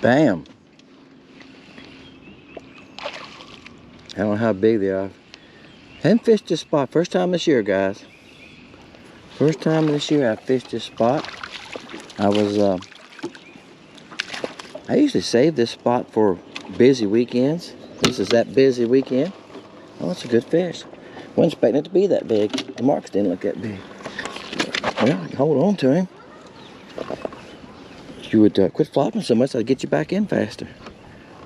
Bam. I don't know how big they are. Haven't fished this spot. First time this year, guys. First time this year I fished this spot. I usually save this spot for busy weekends. This is that busy weekend. Oh, it's a good fish. Wasn't expecting it to be that big. The marks didn't look that big. Well, hold on to him. If you would quit flopping so much, I'd get you back in faster.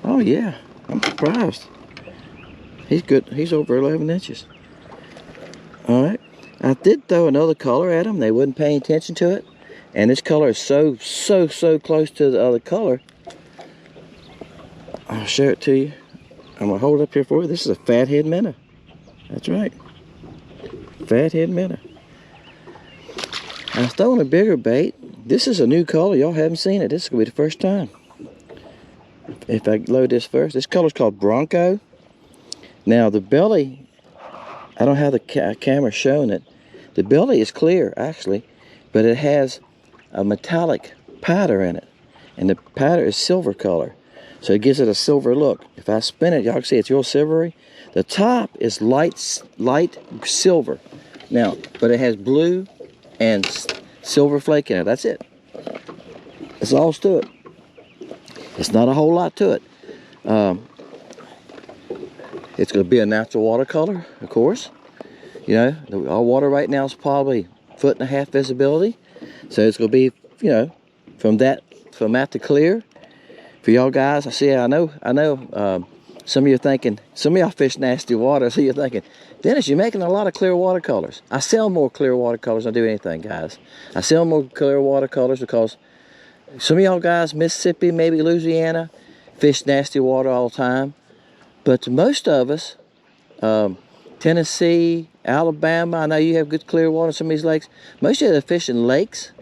Oh yeah, I'm surprised. He's good. He's over 11 inches. All right. I did throw another color at him. They wasn't paying attention to it. And this color is so close to the other color. I'll show it to you. I'm going to hold it up here for you. This is a Fathead Minnow. That's right. Fathead Minnow. I was throwing a bigger bait. This is a new color. Y'all haven't seen it. This is going to be the first time. If I load this first. This color is called Bronco. Now the belly, I don't have the camera showing it. The belly is clear actually, but it has a metallic powder in it. And the powder is silver color. So it gives it a silver look. If I spin it, y'all can see it's real silvery. The top is light silver. Now, but it has blue and silver flake in it. That's it. That's all to it. It's not a whole lot to it. It's going to be a natural watercolor, of course. You know, our water right now is probably 1.5 foot visibility. So it's going to be, you know, from that to clear. For y'all guys, I know, some of you are thinking, some of y'all fish nasty water, so you're thinking, Dennis, you're making a lot of clear watercolors. I sell more clear watercolors than I do anything, guys. I sell more clear watercolors because some of y'all guys, Mississippi, maybe Louisiana, fish nasty water all the time. But to most of us, Tennessee, Alabama, I know you have good clear water in some of these lakes. Most of you that fish in lakes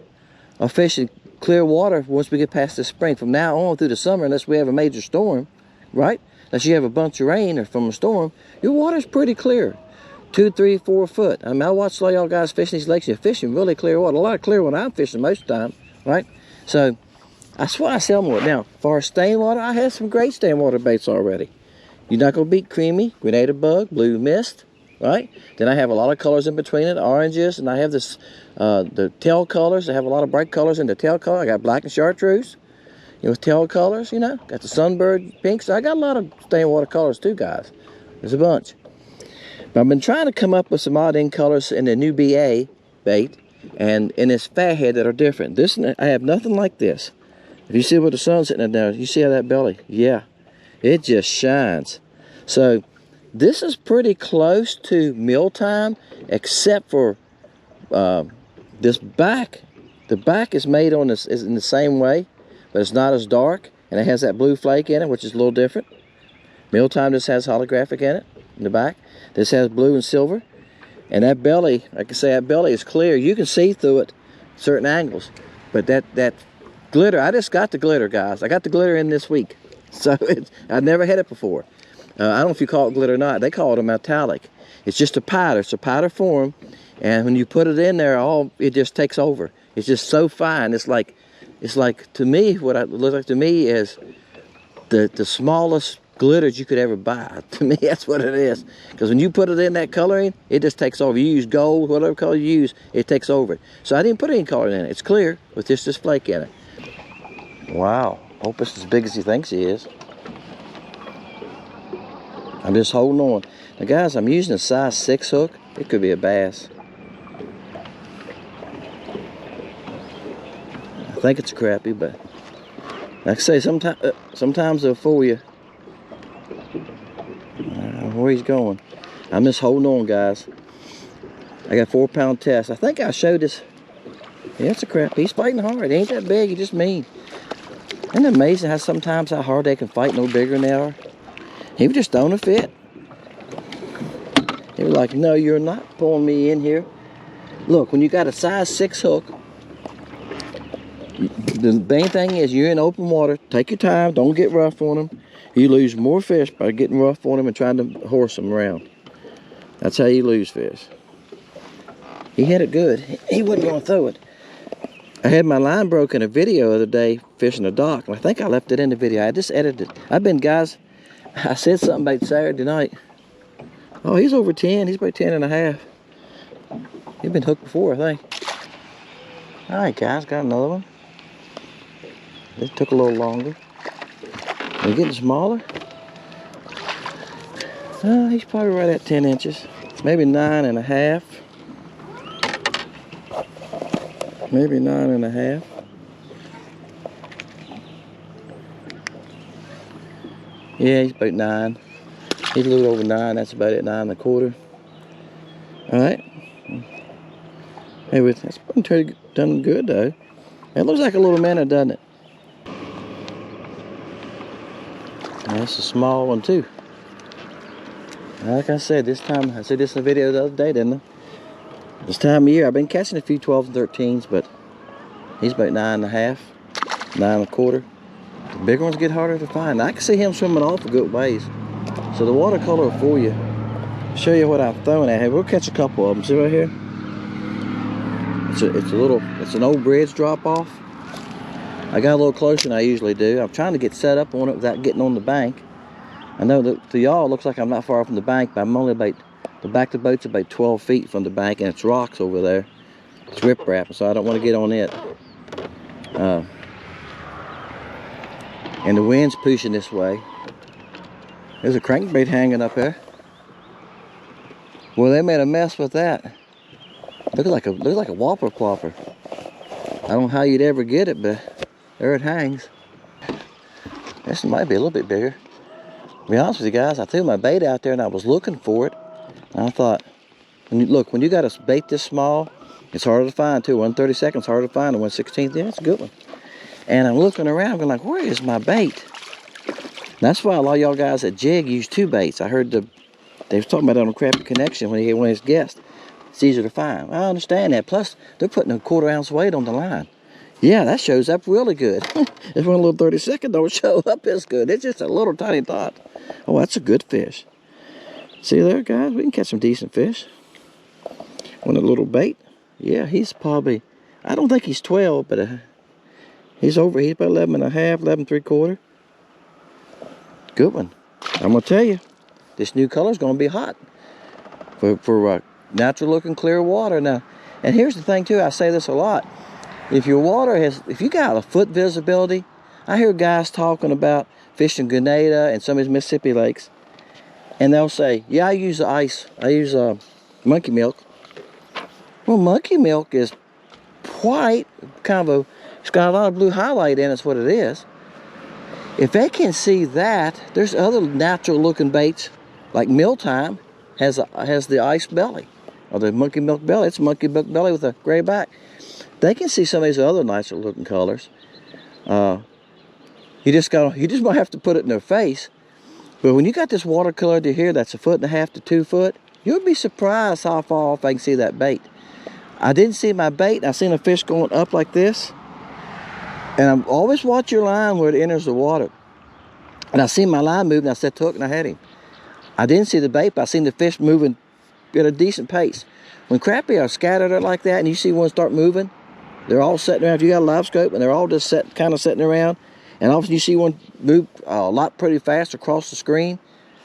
are fishing clear water once we get past the spring. From now on through the summer, unless we have a major storm, right? Unless you have a bunch of rain or from a storm, your water's pretty clear. 2, 3, 4 foot. I mean, I watch a lot of y'all guys fishing these lakes. You're fishing really clear water. A lot of clear water I'm fishing most of the time, right? So that's why I sell more. Now, for stain water, I have some great stain water baits already. You're not going to beat creamy, grenada bug, blue mist, right? Then I have a lot of colors in between it, oranges, and I have this, the tail colors. I have a lot of bright colors in the tail color. I got black and chartreuse, you know, tail colors, you know. Got the sunbird pinks. I got a lot of stain water colors too, guys. There's a bunch. But I've been trying to come up with some odd end colors in the new BA bait and in this Fathead that are different. This, I have nothing like this. If you see where the sun's sitting there, you see how that belly? Yeah. It just shines. So this is pretty close to mealtime, except for this back. The back is made on this is in the same way, but it's not as dark, and it has that blue flake in it, which is a little different. Mealtime just has holographic in it in the back. This has blue and silver, and that belly, like I say, that belly is clear. You can see through it certain angles, but that glitter. I just got the glitter, guys. I got the glitter in this week. So I've never had it before. I don't know if you call it glitter or not. They call it a metallic. It's just a powder. It's a powder form, and when you put it in there, it just takes over. It's just so fine. It's like to me, what it looks like to me is the smallest glitters you could ever buy. To me, that's what it is. Because when you put it in that coloring, it just takes over. You use gold, whatever color you use, it takes over. So I didn't put any color in it. It's clear with just this flake in it. Wow. Hope it's as big as he thinks he is. I'm just holding on. Now guys, I'm using a size 6 hook. It could be a bass. I think it's a crappie, but like I say, sometimes they'll fool you. Where he's going. I'm just holding on, guys. I got 4-pound test. I think I showed this. Yeah, it's a crappie. He's fighting hard. He ain't that big. He's just mean. Isn't it amazing how hard they can fight no bigger than they are? He was just throwing a fit. He was like, no, you're not pulling me in here. Look, when you got a size 6 hook, The main thing is you're in open water. Take your time. Don't get rough on them. You lose more fish by getting rough on them and trying to horse them around. That's how you lose fish. He had it good. He wasn't going to throw it. I had my line broke in a video the other day fishing a dock, and I think I left it in the video. I just edited it. Guys, I said something about Saturday night. Oh, he's over 10. He's about 10 and a half. He's been hooked before, I think. All right, guys, got another one. This took a little longer. They're getting smaller. He's probably right at 10 inches. Maybe 9 and a half. Maybe 9 and a half. Yeah, he's about 9. He's a little over 9. That's about it, 9 and a quarter. All right. Hey, that's done good though. It looks like a little minnow, doesn't it? That's a small one too. Like I said, I said this in the video the other day, didn't I? This time of year, I've been catching a few 12s and 13s, but he's about 9 and a half, 9 and a quarter. The bigger ones get harder to find. I can see him swimming off a good ways. So the watercolor will fool you. I'll show you what I'm throwing at here. We'll catch a couple of them. See right here? It's an old bridge drop off. I got a little closer than I usually do. I'm trying to get set up on it without getting on the bank. I know that to y'all it looks like I'm not far from the bank, but I'm only about, the back of the boat's about 12 feet from the bank, and it's rocks over there. It's riprap, so I don't want to get on it. And the wind's pushing this way. There's a crankbait hanging up there. Well, they made a mess with that. Looks like a whopper plopper. I don't know how you'd ever get it, but there it hangs. This might be a little bit bigger. To be honest with you guys, I threw my bait out there and I was looking for it. And I thought, when you got a bait this small, it's harder to find too. 1/32 is harder to find than 1/16. Yeah, it's a good one. And I'm looking around, going like, where is my bait? And that's why a lot of y'all guys at Jig use 2 baits. I heard they was talking about it on Crappie Connection when he had one of his guests. It's easier to find. I understand that. Plus, they're putting a 1/4 ounce weight on the line. Yeah, that shows up really good. If one little 32nd don't show up as good. It's just a little tiny dot. Oh, that's a good fish. See there, guys? We can catch some decent fish. Want a little bait? Yeah, he's probably, I don't think he's 12, but he's about 11 and a half, 11 3/4. Good one. I'm going to tell you, this new color is going to be hot for natural looking clear water. Now, and here's the thing too, I say this a lot. If your water if you got a foot visibility, I hear guys talking about fishing Grenada and some of these Mississippi lakes, and they'll say, yeah, I use monkey milk. Well, monkey milk is white, it's got a lot of blue highlight in it, is what it is. If they can see that, there's other natural looking baits, like Mealtime has the ice belly, or the monkey milk belly. It's a monkey milk belly with a gray back. They can see some of these other natural looking colors. You just might have to put it in their face. But when you got this watercolor to here that's 1.5 to 2 foot, you'll be surprised how far off I can see that bait. I didn't see my bait. I seen a fish going up like this. And I always watch your line where it enters the water. And I seen my line moving. I set the hook and I had him. I didn't see the bait, but I seen the fish moving at a decent pace. When crappie are scattered out like that and you see one start moving, they're all sitting around. If you got a live scope and they're all just kind of sitting around, and all of a sudden you see one move a lot pretty fast across the screen,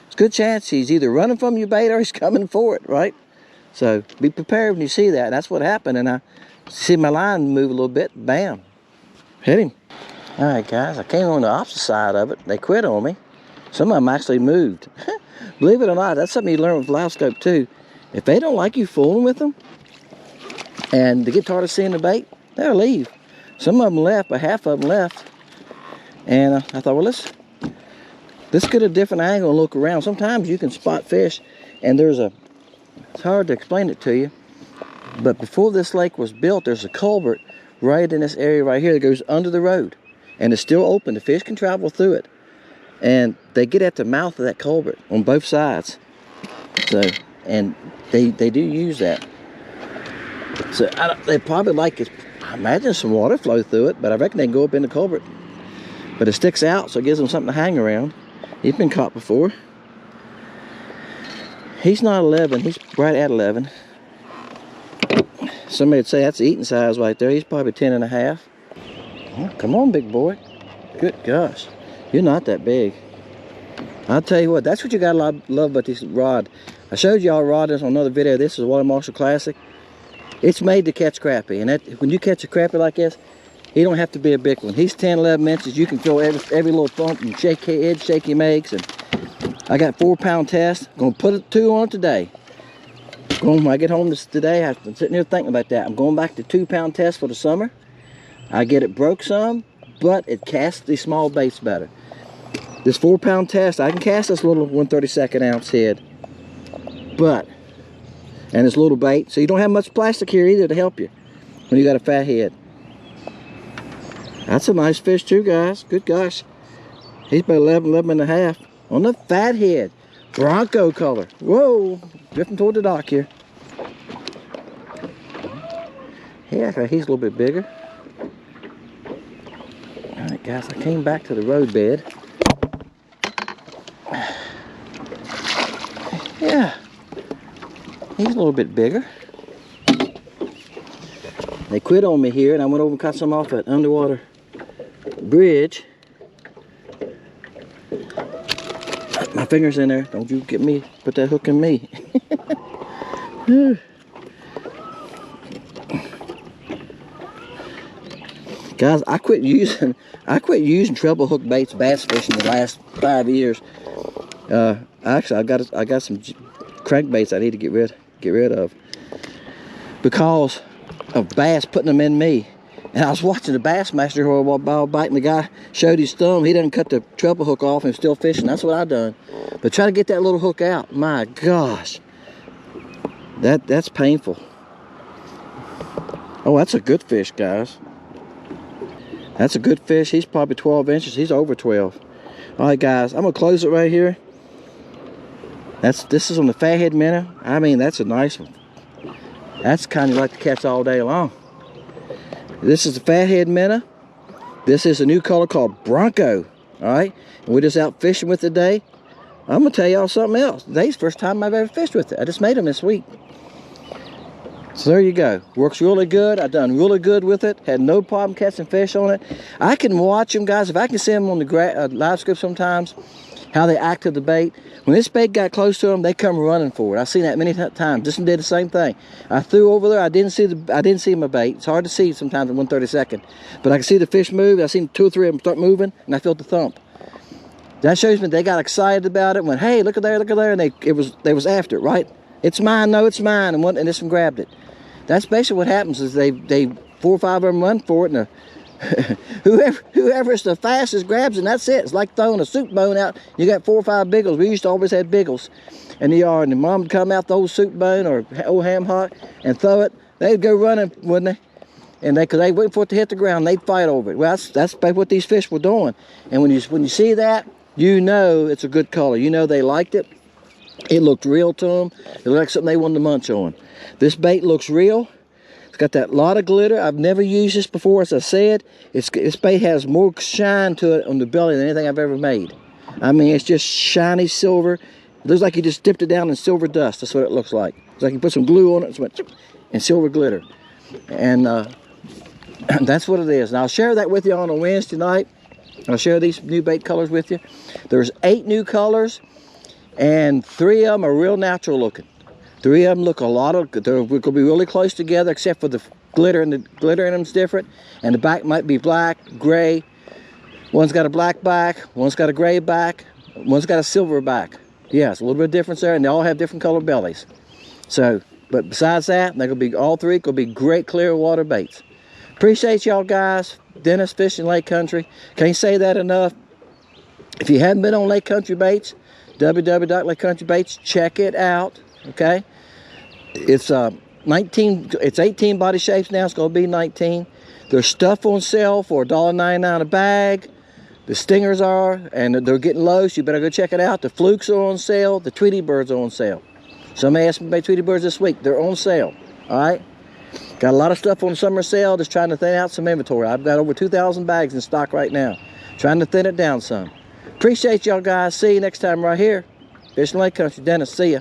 it's a good chance he's either running from your bait or he's coming for it, right? So be prepared when you see that. That's what happened. And I see my line move a little bit, bam, hit him. All right, guys, I came on the opposite side of it. They quit on me. Some of them actually moved. Believe it or not, that's something you learn with live scope too. If they don't like you fooling with them and they get tired of seeing the bait, they'll leave. Some of them left, but half of them left. And I thought, well, let's get a different angle and look around. Sometimes you can spot fish, and it's hard to explain it to you, but before this lake was built, there's a culvert right in this area right here that goes under the road, and it's still open. The fish can travel through it, and they get at the mouth of that culvert on both sides. So, and they do use that. So they probably like it. I imagine some water flow through it, but I reckon they can go up in the culvert. But it sticks out, so it gives them something to hang around. He's been caught before. He's not 11, he's right at 11. Somebody would say that's eating size right there. He's probably 10 and a half. Oh, come on, big boy. Good gosh, you're not that big. I'll tell you what, that's what you gotta love about this rod. I showed y'all a rod on another video. This is a Water Marshal Classic. It's made to catch crappie, and that, when you catch a crappie like this, he don't have to be a big one. He's 10, 11 inches. You can feel every little thump and shake head shake he makes. And I got 4-pound test. Gonna put a 2 on it today. When I get home today, I'm sitting here thinking about that. I'm going back to 2-pound test for the summer. I get it broke some, but it casts these small baits better. This 4-pound test, I can cast this little 1/32 ounce head, and this little bait, so you don't have much plastic here either to help you when you got a fat head. That's a nice fish too, guys. Good gosh. He's about 11 and a half on the fat head. Bronco color. Whoa, drifting toward the dock here. Yeah, he's a little bit bigger. All right, guys, I came back to the road bed. Yeah, he's a little bit bigger. They quit on me here, and I went over and cut some off that underwater bridge. My finger's in there. Don't you get me, put that hook in me. Guys, I quit using treble hook baits bass fishing the last 5 years. Actually, I got some crankbaits I need to get rid of because of bass putting them in me. And I was watching the Bassmaster while biting. The guy showed his thumb. He didn't cut the treble hook off and still fishing. That's what I done. But try to get that little hook out. My gosh, that's painful. Oh, that's a good fish, guys. That's a good fish. He's probably 12 inches. He's over 12. All right, guys, I'm gonna close it right here. This is on the Fathead Minnow. I mean, that's a nice one. That's kind of like to catch all day long. This is the Fathead Minnow. This is a new color called Bronco. All right, and we're just out fishing with it today. I'm gonna tell y'all something else. Today's the first time I've ever fished with it. I just made them this week. So there you go. Works really good. I've done really good with it. Had no problem catching fish on it. I can watch them, guys. If I can see them on the live script sometimes, how they act to the bait. When this bait got close to them, they come running for it. I've seen that many times. This one did the same thing. I threw over there. I didn't see my bait. It's hard to see sometimes at 1/32, but I can see the fish move. I seen 2 or 3 of them start moving, and I felt the thump. That shows me they got excited about it. Went, hey, look at there, and they was after it, right? It's mine. No, it's mine. And this one grabbed it. That's basically what happens. Is they 4 or 5 of them run for it, and whoever's the fastest grabs it, and that's it. It's like throwing a soup bone out. You got 4 or 5 biggles. We used to always have biggles in the yard, and the mom would come out the old soup bone or old ham hock and throw it. They'd go running, wouldn't they? And because they wait for it to hit the ground, they'd fight over it. Well, that's what these fish were doing. And when you see that, you know it's a good color. You know they liked it. It looked real to them. It looked like something they wanted to munch on. This bait looks real. It's got that lot of glitter. I've never used this before, as I said. This bait has more shine to it on the belly than anything I've ever made. I mean, it's just shiny silver. It looks like you just dipped it down in silver dust. That's what it looks like. It's like you put some glue on it and silver glitter. And that's what it is. And I'll share that with you on a Wednesday night. I'll share these new bait colors with you. There's 8 new colors, and 3 of them are real natural looking. 3 of them look they're going to be really close together, except for the glitter, and the glitter in them's different. And the back might be black, gray. One's got a black back, one's got a gray back, one's got a silver back. Yeah, it's a little bit of difference there, and they all have different color bellies. So, but besides that, they're going to be all 3 going to be great clear water baits. Appreciate y'all guys. Dennis Fishing Lake Country. Can't say that enough. If you haven't been on Lake Country Baits, www.lakecountrybaits, check it out. Okay, it's 18 body shapes now. It's going to be 19. There's stuff on sale for $1.99 a bag. The stingers are, and they're getting low, so you better go check it out. The flukes are on sale. The Tweety birds are on sale. Somebody asked me about Tweety birds this week. They're on sale. All right. Got a lot of stuff on summer sale, just trying to thin out some inventory. I've got over 2,000 bags in stock right now. Trying to thin it down some. Appreciate y'all guys. See you next time right here. Fishing Lake Country. Dennis, see ya.